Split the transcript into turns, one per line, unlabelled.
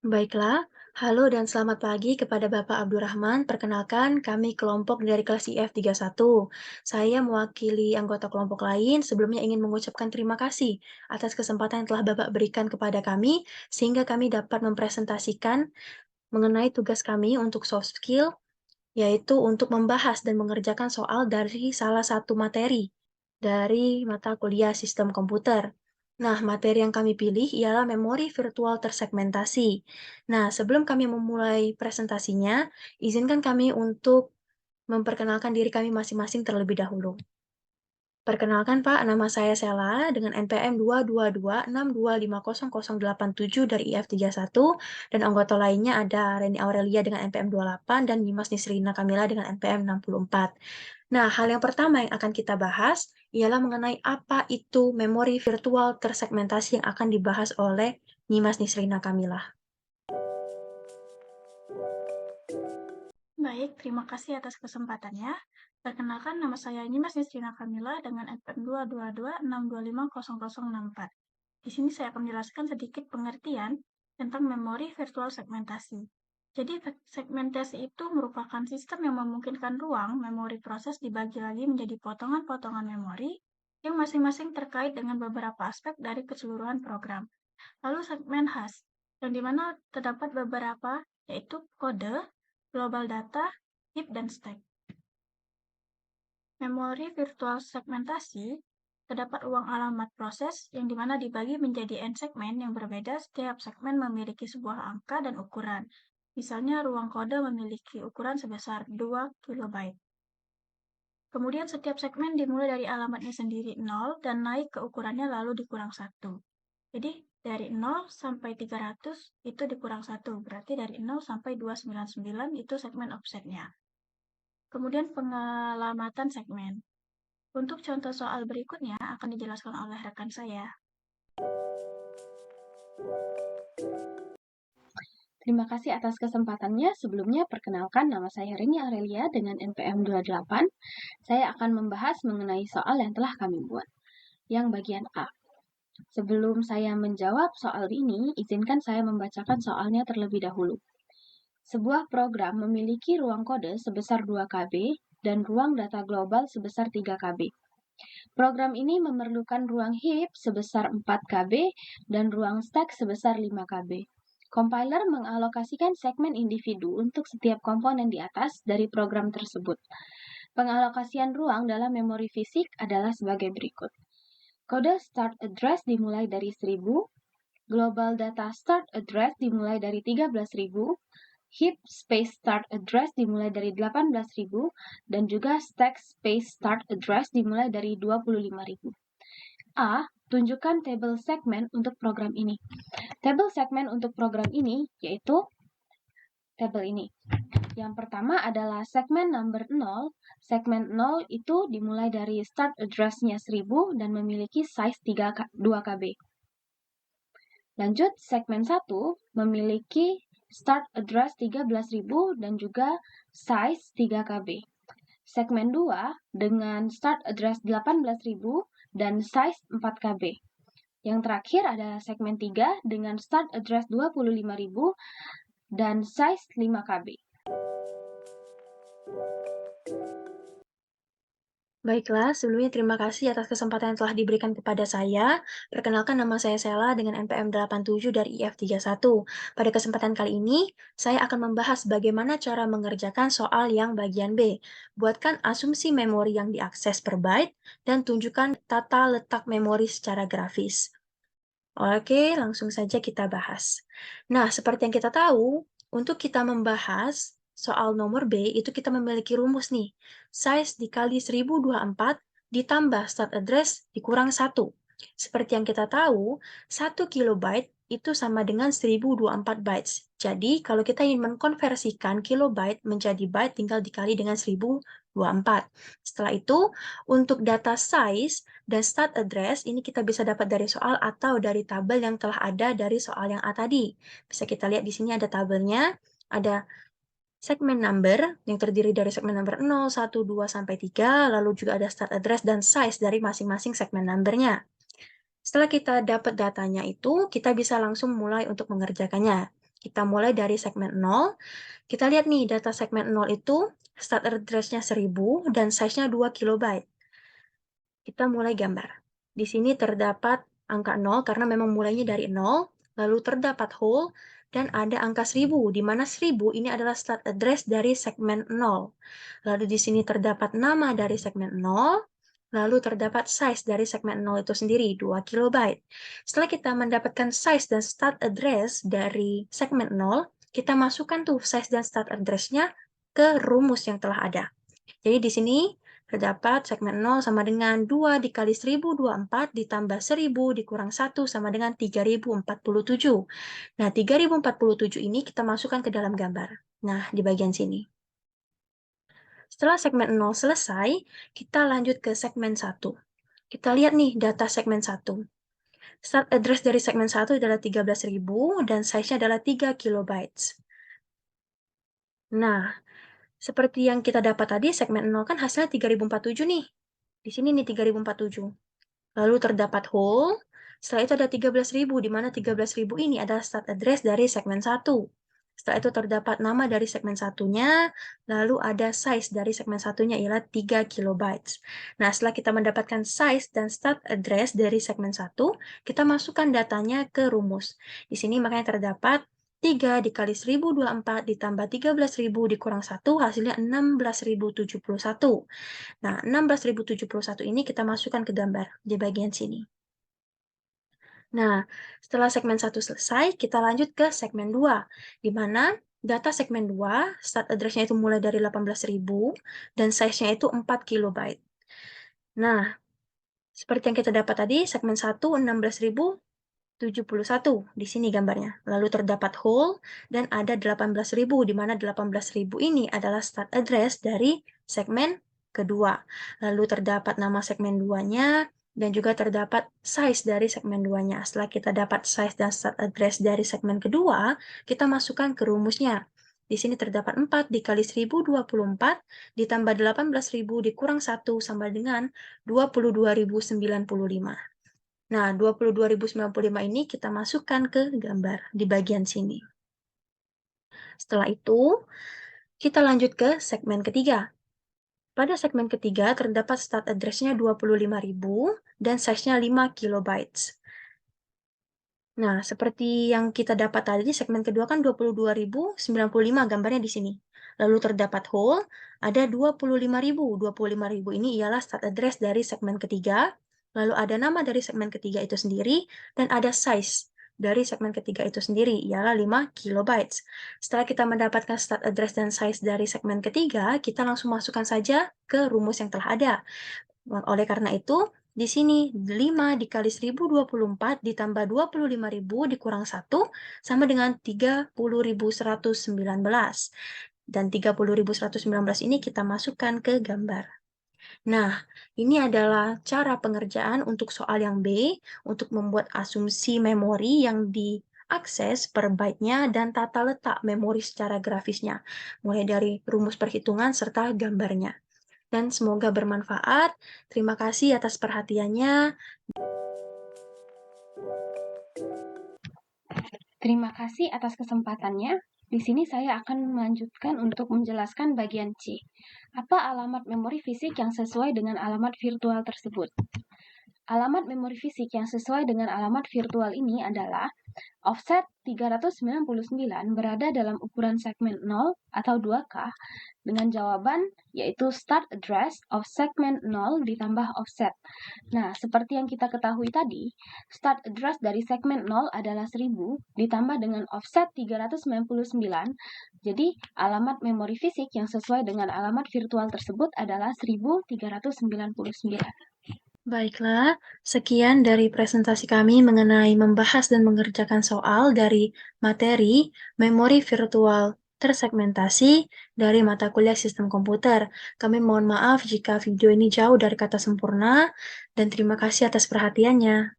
Baiklah, halo dan selamat pagi kepada Bapak Abdurrahman. Perkenalkan, kami kelompok dari kelas IF31. Saya mewakili anggota kelompok lain sebelumnya ingin mengucapkan terima kasih atas kesempatan yang telah Bapak berikan kepada kami, sehingga kami dapat mempresentasikan mengenai tugas kami untuk soft skill, yaitu untuk membahas dan mengerjakan soal dari salah satu materi dari mata kuliah sistem komputer. Nah, materi yang kami pilih ialah memori virtual tersegmentasi. Nah, sebelum kami memulai presentasinya, izinkan kami untuk memperkenalkan diri kami masing-masing terlebih dahulu. Perkenalkan Pak, nama saya Sela dengan NPM 22262500087 dari IF31 dan anggota lainnya ada Reni Aurelia dengan NPM 28 dan Dimas Nisrina Kamila dengan NPM 64. Nah, hal yang pertama yang akan kita bahas ialah mengenai apa itu memori virtual tersegmentasi yang akan dibahas oleh Dimas Nisrina Kamila.
Baik, terima kasih atas kesempatannya. Perkenalkan, nama saya Nimas Nisrina Kamila dengan NPM 22262500064. Di sini saya akan menjelaskan sedikit pengertian tentang memori virtual segmentasi. Jadi, segmentasi itu merupakan sistem yang memungkinkan ruang memori proses dibagi lagi menjadi potongan-potongan memori yang masing-masing terkait dengan beberapa aspek dari keseluruhan program. Lalu segmen hash, yang dimana terdapat beberapa, yaitu kode, global data, heap, dan stack. Memori virtual segmentasi terdapat ruang alamat proses yang dimana dibagi menjadi n segmen yang berbeda. Setiap segmen memiliki sebuah angka dan ukuran. Misalnya ruang kode memiliki ukuran sebesar 2 kilobyte. Kemudian setiap segmen dimulai dari alamatnya sendiri 0 dan naik ke ukurannya lalu dikurang 1. Jadi dari 0 sampai 300 itu dikurang 1, berarti dari 0 sampai 299 itu segmen offsetnya. Kemudian pengelamatan segmen. Untuk contoh soal berikutnya akan dijelaskan oleh rekan saya.
Terima kasih atas kesempatannya. Sebelumnya, perkenalkan nama saya Reni Aurelia dengan NPM 28. Saya akan membahas mengenai soal yang telah kami buat. Yang bagian A. Sebelum saya menjawab soal ini, izinkan saya membacakan soalnya terlebih dahulu. Sebuah program memiliki ruang kode sebesar 2 KB dan ruang data global sebesar 3 KB. Program ini memerlukan ruang heap sebesar 4 KB dan ruang stack sebesar 5 KB. Compiler mengalokasikan segmen individu untuk setiap komponen di atas dari program tersebut. Pengalokasian ruang dalam memori fisik adalah sebagai berikut. Kode start address dimulai dari 1000, global data start address dimulai dari 13.000, heap space start address dimulai dari 18.000, dan juga stack space start address dimulai dari 25.000. A. Tunjukkan tabel segmen untuk program ini. Tabel segmen untuk program ini yaitu tabel ini. Yang pertama adalah segmen number 0. Segmen 0 itu dimulai dari start address-nya 1000 dan memiliki size 2 KB. Lanjut, segmen 1 memiliki start address 13.000 dan juga size 3 KB. Segmen 2 dengan start address 18.000 dan size 4 KB. Yang terakhir adalah segmen 3 dengan start address 25.000 dan size 5 KB.
Baiklah, sebelumnya terima kasih atas kesempatan yang telah diberikan kepada saya. Perkenalkan nama saya Sela dengan NPM 87 dari IF31. Pada kesempatan kali ini, saya akan membahas bagaimana cara mengerjakan soal yang bagian B. Buatkan asumsi memori yang diakses per byte dan tunjukkan tata letak memori secara grafis. Oke, langsung saja kita bahas. Nah, seperti yang kita tahu, untuk kita membahas soal nomor B, itu kita memiliki rumus nih. Size dikali 1024 ditambah start address dikurang 1. Seperti yang kita tahu, 1 kilobyte itu sama dengan 1024 bytes. Jadi, kalau kita ingin mengkonversikan kilobyte menjadi byte, tinggal dikali dengan 1024. Setelah itu, untuk data size dan start address, ini kita bisa dapat dari soal atau dari tabel yang telah ada dari soal yang A tadi. Bisa kita lihat di sini ada tabelnya, ada segmen number yang terdiri dari segmen number 0, 1, 2, sampai 3, lalu juga ada start address dan size dari masing-masing segmen numbernya. Setelah kita dapat datanya itu, kita bisa langsung mulai untuk mengerjakannya. Kita mulai dari segmen 0. Kita lihat nih, data segmen 0 itu start address-nya 1000 dan size-nya 2 KB. Kita mulai gambar. Di sini terdapat angka 0 karena memang mulainya dari 0, lalu terdapat hole, dan ada angka 1000, di mana 1000 ini adalah start address dari segmen 0. Lalu di sini terdapat nama dari segmen 0, lalu terdapat size dari segmen 0 itu sendiri, 2 KB. Setelah kita mendapatkan size dan start address dari segmen 0, kita masukkan tuh size dan start address-nya ke rumus yang telah ada. Jadi di sini terdapat segmen 0 sama dengan 2 dikali 1024 ditambah 1000 dikurang 1 sama dengan 3047. Nah, 3047 ini kita masukkan ke dalam gambar. Nah, di bagian sini. Setelah segmen 0 selesai, kita lanjut ke segmen 1. Kita lihat nih data segmen 1. Start address dari segmen 1 adalah 13.000 dan size-nya adalah 3 KB. Nah, seperti yang kita dapat tadi, segmen 0 kan hasilnya 3047 nih. Di sini nih 3047. Lalu terdapat hole, setelah itu ada 13.000, di mana 13.000 ini adalah start address dari segmen 1. Setelah itu terdapat nama dari segmen satunya, lalu ada size dari segmen satunya ialah 3 KB. Nah, setelah kita mendapatkan size dan start address dari segmen 1, kita masukkan datanya ke rumus. Di sini makanya terdapat 3 dikali 1024 ditambah 13.000 dikurang 1, hasilnya 16.071. Nah, 16.071 ini kita masukkan ke gambar di bagian sini. Nah, setelah segmen 1 selesai, kita lanjut ke segmen 2, di mana data segmen 2, start address-nya itu mulai dari 18.000, dan size-nya itu 4 KB. Nah, seperti yang kita dapat tadi, segmen 1, 16.071, di sini gambarnya. Lalu terdapat hole, dan ada 18.000, di mana 18.000 ini adalah start address dari segmen kedua. Lalu terdapat nama segmen 2-nya, dan juga terdapat size dari segmen 2-nya. Setelah kita dapat size dan start address dari segmen kedua, kita masukkan ke rumusnya. Di sini terdapat 4 dikali 1024 ditambah 18.000 dikurang 1 sama dengan 22.095. Nah, 22.095 ini kita masukkan ke gambar di bagian sini. Setelah itu, kita lanjut ke segmen ketiga. Pada segmen ketiga, terdapat start address-nya 25.000 dan size-nya 5 KB. Nah, seperti yang kita dapat tadi, segmen kedua kan 22.095 gambarnya di sini. Lalu terdapat hole, ada 25.000. 25.000 ini ialah start address dari segmen ketiga. Lalu ada nama dari segmen ketiga itu sendiri, dan ada size dari segmen ketiga itu sendiri, ialah 5 KB. Setelah kita mendapatkan start address dan size dari segmen ketiga, kita langsung masukkan saja ke rumus yang telah ada. Oleh karena itu, di sini 5 dikali 1024 ditambah 25.000 dikurang 1 sama dengan 30.119. Dan 30.119 ini kita masukkan ke gambar. Nah, ini adalah cara pengerjaan untuk soal yang B, untuk membuat asumsi memori yang diakses per byte-nya dan tata letak memori secara grafisnya, mulai dari rumus perhitungan serta gambarnya. Dan semoga bermanfaat. Terima kasih atas perhatiannya.
Terima kasih atas kesempatannya. Di sini saya akan melanjutkan untuk menjelaskan bagian C. Apa alamat memori fisik yang sesuai dengan alamat virtual tersebut? Alamat memori fisik yang sesuai dengan alamat virtual ini adalah offset 399 berada dalam ukuran segmen 0 atau 2K dengan jawaban yaitu start address of segment 0 ditambah offset. Nah, seperti yang kita ketahui tadi, start address dari segmen 0 adalah 1000 ditambah dengan offset 399. Jadi, alamat memori fisik yang sesuai dengan alamat virtual tersebut adalah 1399.
Baiklah, sekian dari presentasi kami mengenai membahas dan mengerjakan soal dari materi memori virtual tersegmentasi dari mata kuliah sistem komputer. Kami mohon maaf jika video ini jauh dari kata sempurna, dan terima kasih atas perhatiannya.